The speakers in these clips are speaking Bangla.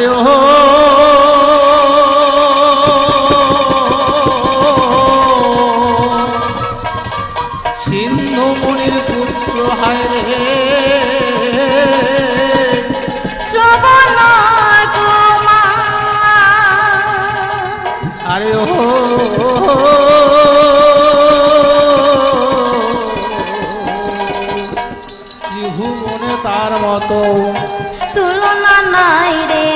আরে ও সিন্ধু মুনির পুত্র হায় রে শ্রবণ কুমার। আরে ও ত্রিভুবনে তার মতো তুলনা নাই রে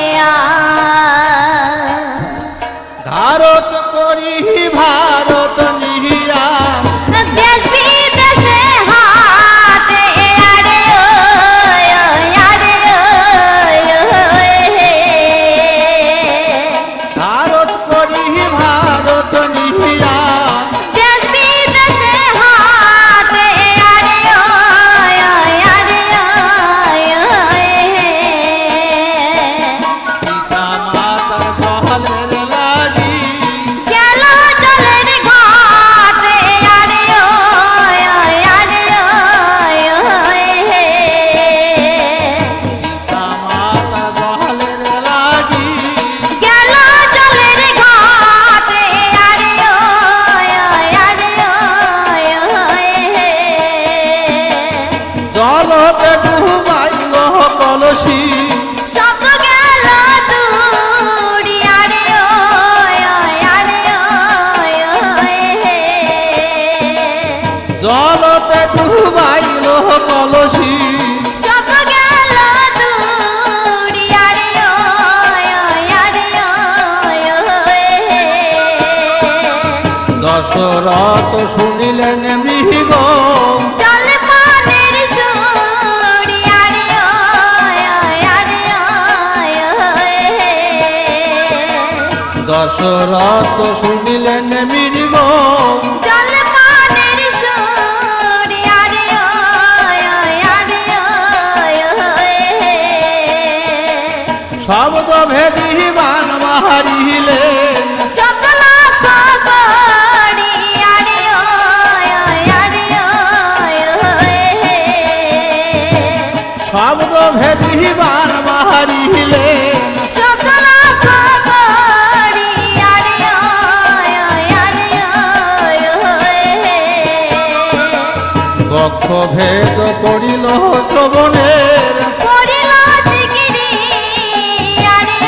ভারত করি ভারত নিহিয়া দেশ বিদেশে হাটে আরে ভারত করি ভারত নিহিয়া দেশ বিদেশে হাটে আরে পিতা মাতার জলের লাগি গেল জলের ঘাটে আরে পিতা মাতার জলের লাগি গেল জলের ঘাটে আরে জলতে ডুবাইল কলসি শব্দ গেল দূরি আরে জলতে ডুবাইল কলসি শব্দ গেল দূরি আরে দশরথ শুনিলেন মৃগ জল পানের সুরি আরে দশরথ শুনিলেন মৃগ জল পানের সুরি আরে শব্দ ভেদি বান মারিলেন শব্দ লক্ষ্য করি আরে শব্দ ভেদি বান মারিলেন শব্দ লক্ষ্য করি আরে বক্ষ ভেদ পড়িল শ্রবণের পড়িল জিগিরি আরে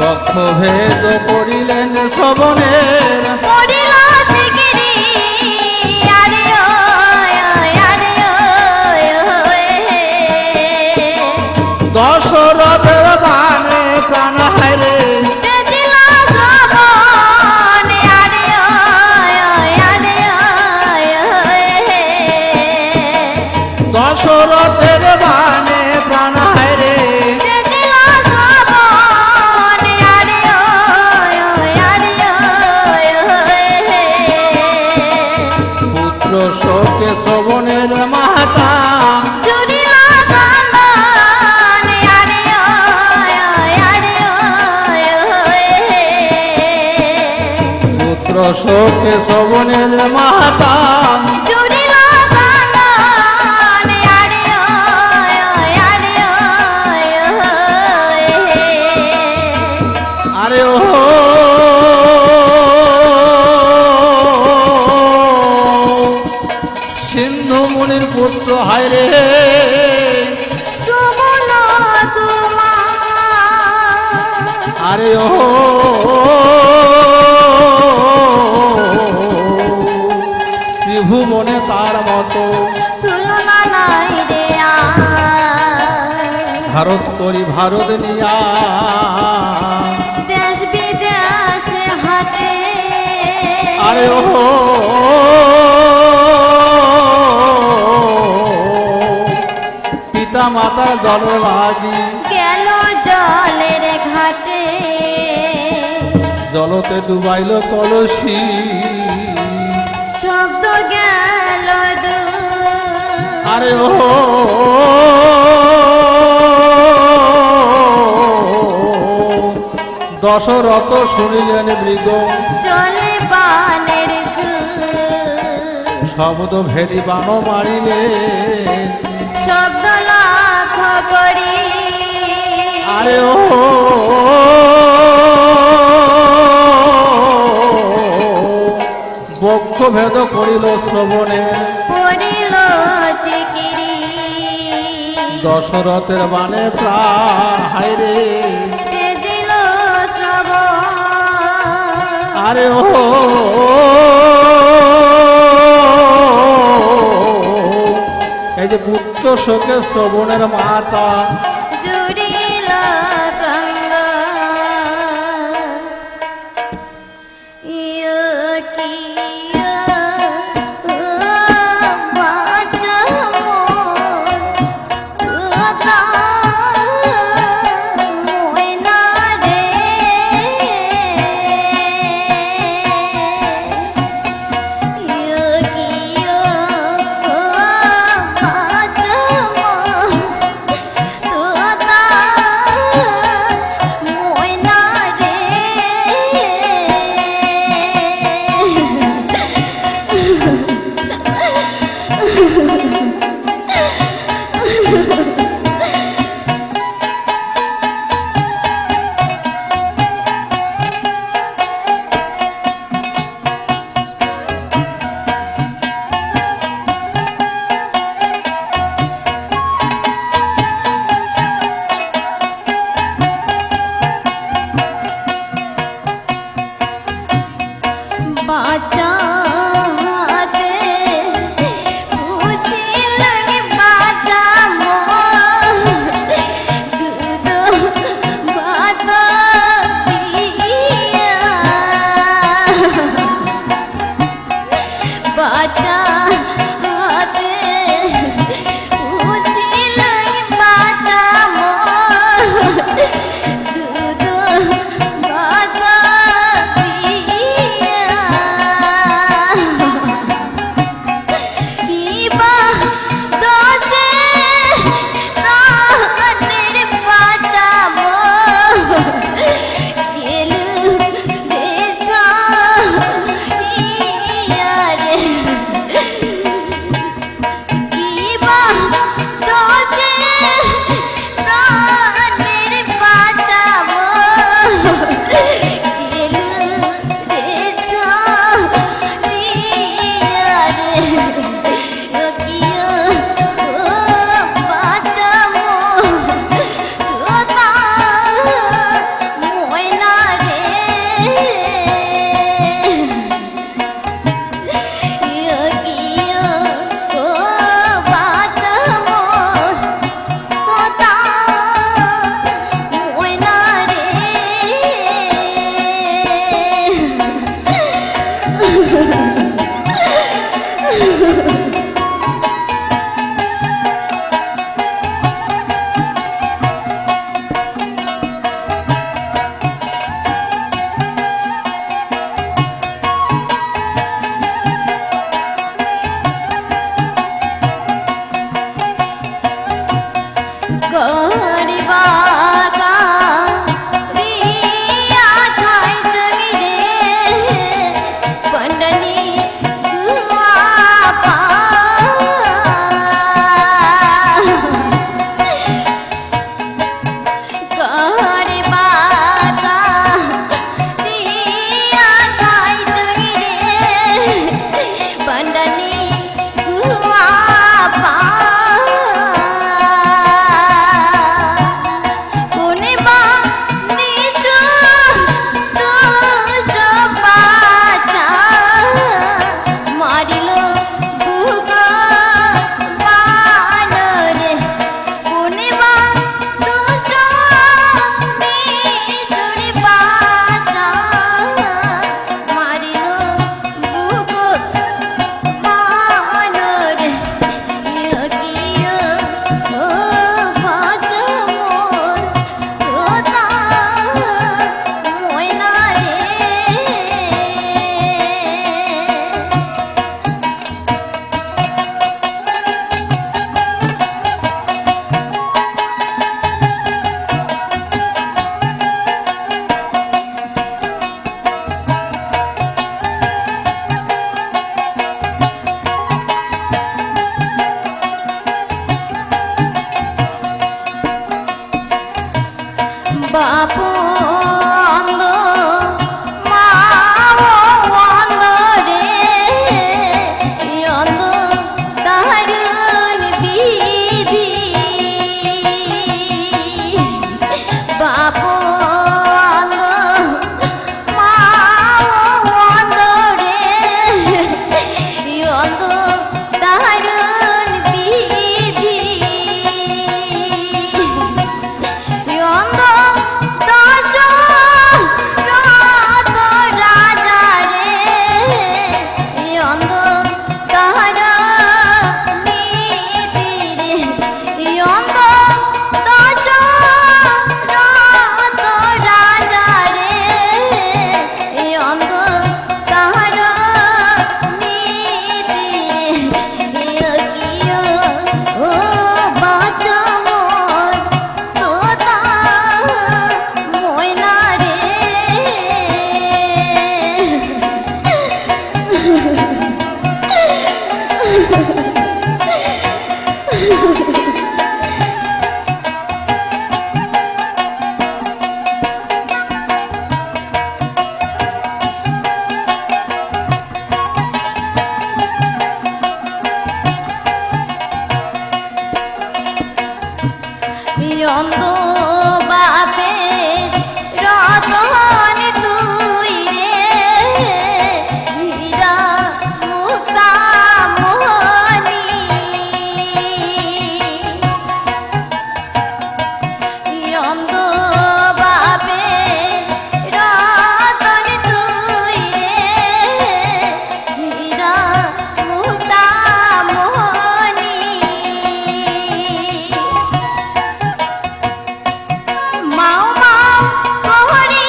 বক্ষ ভেদ পড়িলেন শ্রবণের পড়িল জিগিরি আরে দশরথের বানে প্রাণ হায়রে তেজিল শ্রবণ আরে দশরথের বানে প্রাণ হায়রে তেজিল শ্রবণ আরে পুত্র শোকে শ্রবণের মাতা জুড়িল কান্দন আরে পুত্র শোকে শ্রবণের মাতা জুড়িল কান্দন আরে আরে ও সিন্ধু মুনির পুত্র হায়রে শ্রবণ কুমার। আরে ও ত্রিভুবনে তার মতো তুলনা নাই রে ভারত করি ভারত নিয়া দেশ বিদেশ হাটে আরে ও পিতা মাতার জল লাগি গেল জলের ঘাটে জলতে ডুবাইল কলসি শব্দ গেল আরে ও দশরথ শুনিলেন মৃগ জলে বানের সুর শব্দ ভেদি বান মারিলে শব্দ লক্ষ্য করি আরে ও বক্ষ ভেদ করিল শ্রবণে পড়িল চিকিরি দশরথের বাণে প্রাণ হাইরে তেজিল শ্রবণ আরে ও এই যে পুত্র শোকে শ্রবণের মাতা জুড়িল রঙ্গ ইয় কি বাঁচা হাতে খুশি লাগে বাঁচা দুধ ভাত দিয়া বাঁচা হাতে খুশি লাগে বাঁচা দুধ ভাত पंडनी অন্ধ বাপের রতন তুই রে, হীরা মুক্তা মোহনী। অন্ধ বাপের রতন তুই রে, হীরা মুক্তা মোহনী। মাও মাও কোহরি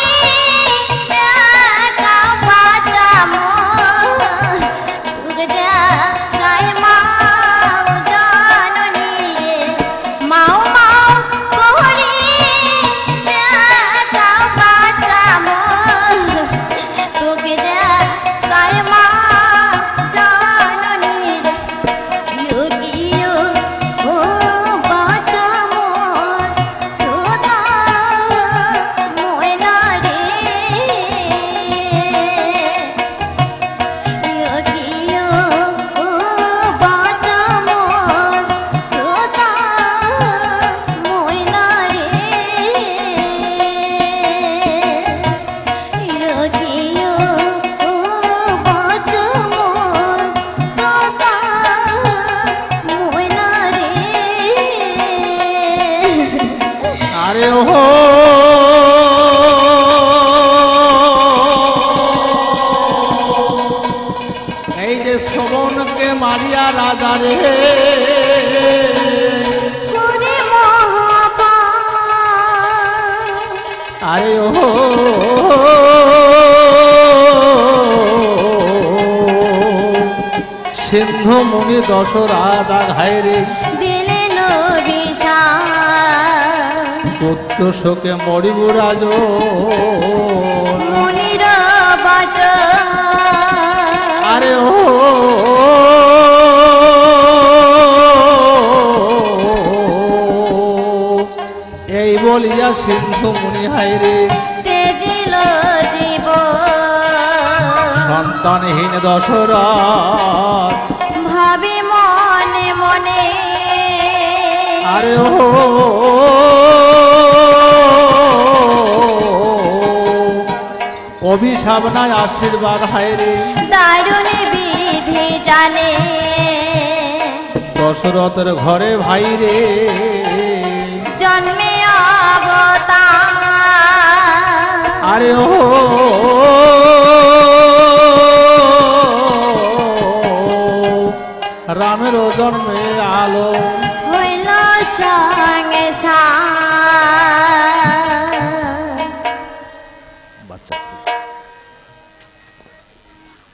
একা বাঁচা মন, তুগডা গায়ে মাও জাননী রে। মাও মাও কোহরি একা বাঁচা মন, তুগডা গায়ে মাও জাননী রে। ইয়ো ইয়ো ও বাঁচা মন, তোতা ময়না রে। ইয়ো ইয়ো ও বাঁচা মন, তোতা ময়না রে। ইয়ো ইয়ো ও বাঁচা মন, তোতা ময়না রে। আরে ও এই যে শ্রবণকে মারিয়া রাজা রে, ওরে মহাপাপ, আরে ও সিন্ধু মুনি দশরাধা ঘায় রে, দিলেন অভিশাপ, পুত্র শোকে মরিব রাজ, মুনির বচন। আরে ও এই বলিয়া সিন্ধু মুনি হায় রে, তেজিল জীব সন্তানহীন দশরথ, ভাবি মনে মনে। আরে ও অভিশাপ নাই আশীর্বাদ হায় রে, দারুণ বিধি জানে, দশরথের ঘরে ভাই রে, জন্মে অবতার। আরে ও রামের জন্মে আলো, হইল সঙ্গে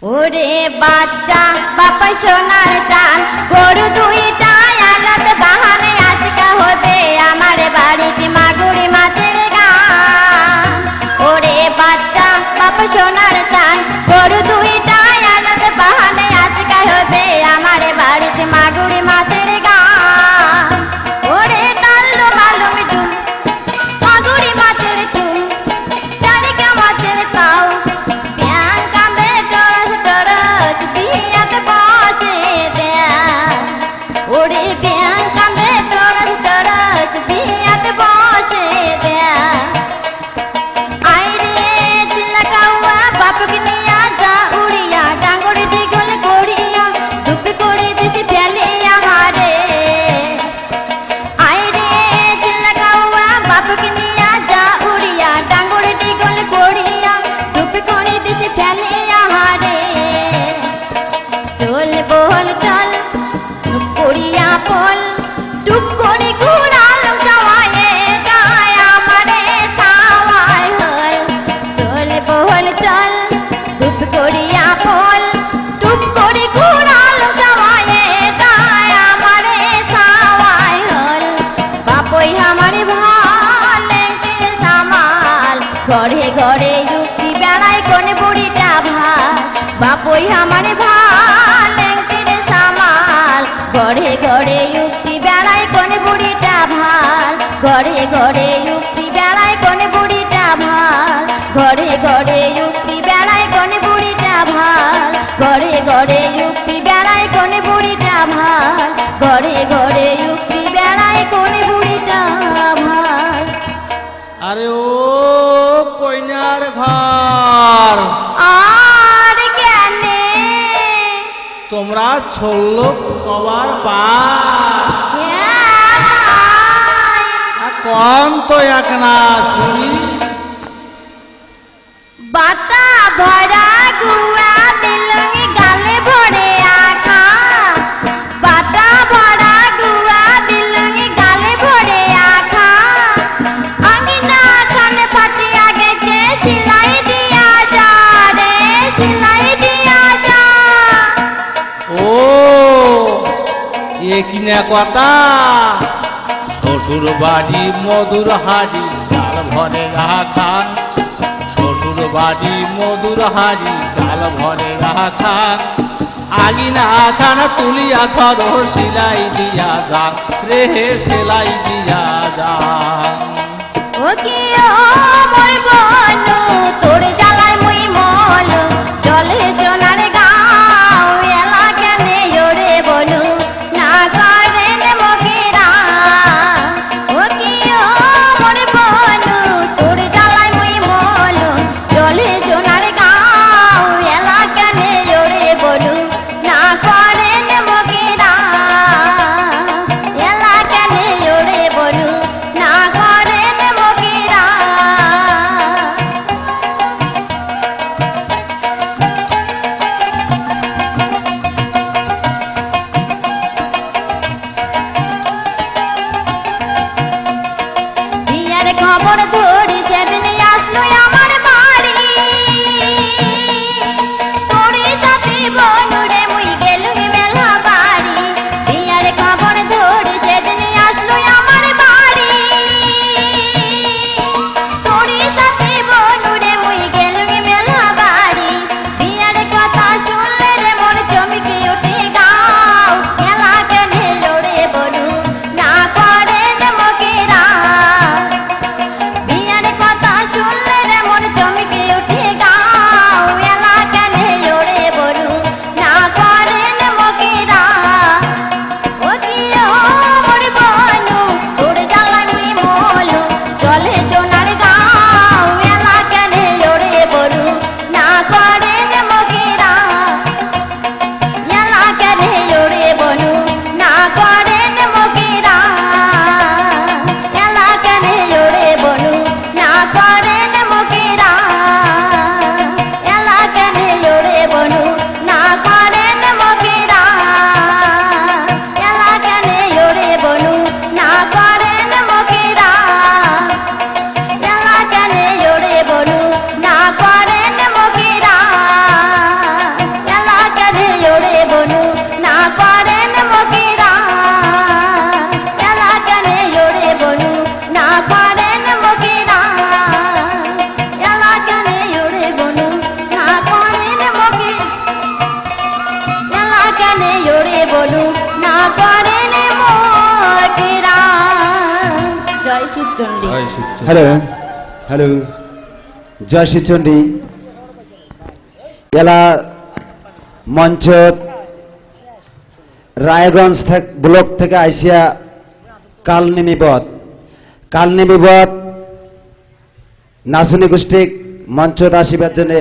ওরে বাচ্চা বাপা সোনার চান, গরু দুইটা আলাদা বাহানে আজকা হবে আমার বাড়িতে মাগুরি মাছের গান। ওরে বাচ্চা বাপা সোনার চান, গরু দুইটা আলাদা বাহানে আজকা হবে আমার বাড়িতে মাগুরি মাছের গান। ওরে ডাল্লো মালুম ডুম, মাগুরি মাছের টুম, টারিকা মাছের তাও, ব্যাং কান্দে টরস টরস বিয়াতে বসে দেয়া। ওরে ব্যাং কান্দে টরস টরস বিয়াতে বসে দেয়া। আইরে চিল্লা কাউয়া বাপকে নিয়া যা উড়িয়া, ডাঙ্গর দিগল করিয়া দুপি করে দিছি ফেলিয়া হারে। আইরে চিল্লা কাউয়া বাপকে নিয়া যা উড়িয়া, ডাঙ্গর দিগল করিয়া দুপি করে দিছি ফেলিয়া হারে। চল বল চল টুক করিয়া পল, টুক করে ঘুরাল যাওয়ায়ে গায় আমারে ছাওয়ায় হল। চল বল চল টুক করিয়া পল, টুক করে ঘুরাল যাওয়ায়ে গায় আমারে ছাওয়ায় হল। বাপই আমারে ভালে রে সামাল, ঘরে ঘরে যুক্তি বেড়াই কোন বুড়িটা ভাই। বাপই আমারে ভালে রে সামাল, ঘরে ঘরে যুক্তি বেড়ায় কোন বুড়িটা ভাল, ঘরে ঘরে যুক্তি বেড়ায় কোন বুড়িটা ভাল, ঘরে ঘরে যুক্তি বেড়ায় কোন বুড়িটা ভাল, ঘরে ঘরে যুক্তি বেড়ায় কোন বুড়িটা ভাল, ঘরে ঘরে যুক্তি বেড়ায় কোন বুড়িটা ভাল। আরে ও কইনার ঘর, আর কেনে তোমরা ছল্লো কবার পাস কম তো এক না শুনি। বাটা ভরা গুয়া দিলুঙ্গি গালে ভরে আখা, বাটা ভরা গুয়া দিলুঙ্গি গালে ভরে আখা, আঙিনা খানে ফাটিয়া গেছে সিলাই দিয়া যা রে সিলাই দিয়া যা। ও এ কিনা কথা, শ্বশুর বাড়ি মধুর হাড়ি ডাল ভরে রাখা, শ্বশুর বাড়ি মধুর হাড়ি ডাল ভরে রাখা, আগিনা খান তুলিয়া ধরো সিলাই দিয়া যান রে সেলাই দিয়া যান। ও কি ও মোর বনু তোর জ্বালায় মুই মলু, জলে সোনার গাও এলা কেনে ওরে বলু না করেন মগেরা। ও কি ও মোর বনু তোর জ্বালায় মুই মলু, জলে সোনার গাও এলা কেনে ওরে বলু না করেন মগেরা, এলা কেনে ওরে বলু না করেন মগেরা। বিয়ের খবর ধরি সেদিন আসলো আমার বাড়ি, তোর সাথে বনুরে মুই গেলুম মেলা বাড়ি, বিয়ের খবর ধরি সেদিন আসলো আমার বাড়ি, তোর সাথে বনুরে মুই গেলুম মেলা বাড়ি, বিয়ের কথা শুনলে রে মোর চমকে উঠে গাও খেলা কেনে লড়ে বলু না করেন মগেরা। বিয়ের কথা শুনলে রে মন চমকে উঠে গাও এলা কেনে ওরে বলু না করেন মগেরা। ও কি ও মোর বনু তোর জ্বালায় মুই মলু, জলে সোনার গাও এলা কেনে ওরে বলু না করেন মগেরা, এলা কেনে ওরে বলু না করেন মগেরা, এলা কেনে ওরে বলু না করেন মগেরা, এলা কেনে ওরে বলু না করেন মগেরা, এলা কেনে ওরে বলু না করেন মগেরা, এলা কেনে ওরে বলু না করেন মগেরা, এলা কেনে ওরে বলু না করেন মগেরা, এলা কেনে ওরে বলু না করেন মগেরা, এলা কেনে ওরে বলু না করেন মগেরা, এলা কেনে ওরে বলু না করেন মগেরা। জয় শিবচন্ডী। হ্যালো হ্যালো, জয় শিবচন্ডী। এলা মঞ্চ রায়গঞ্জ ব্লক থেকে আইসিয়া কালনিমিবদ নাচনী গোষ্ঠীক মঞ্চত আসিবার জন্য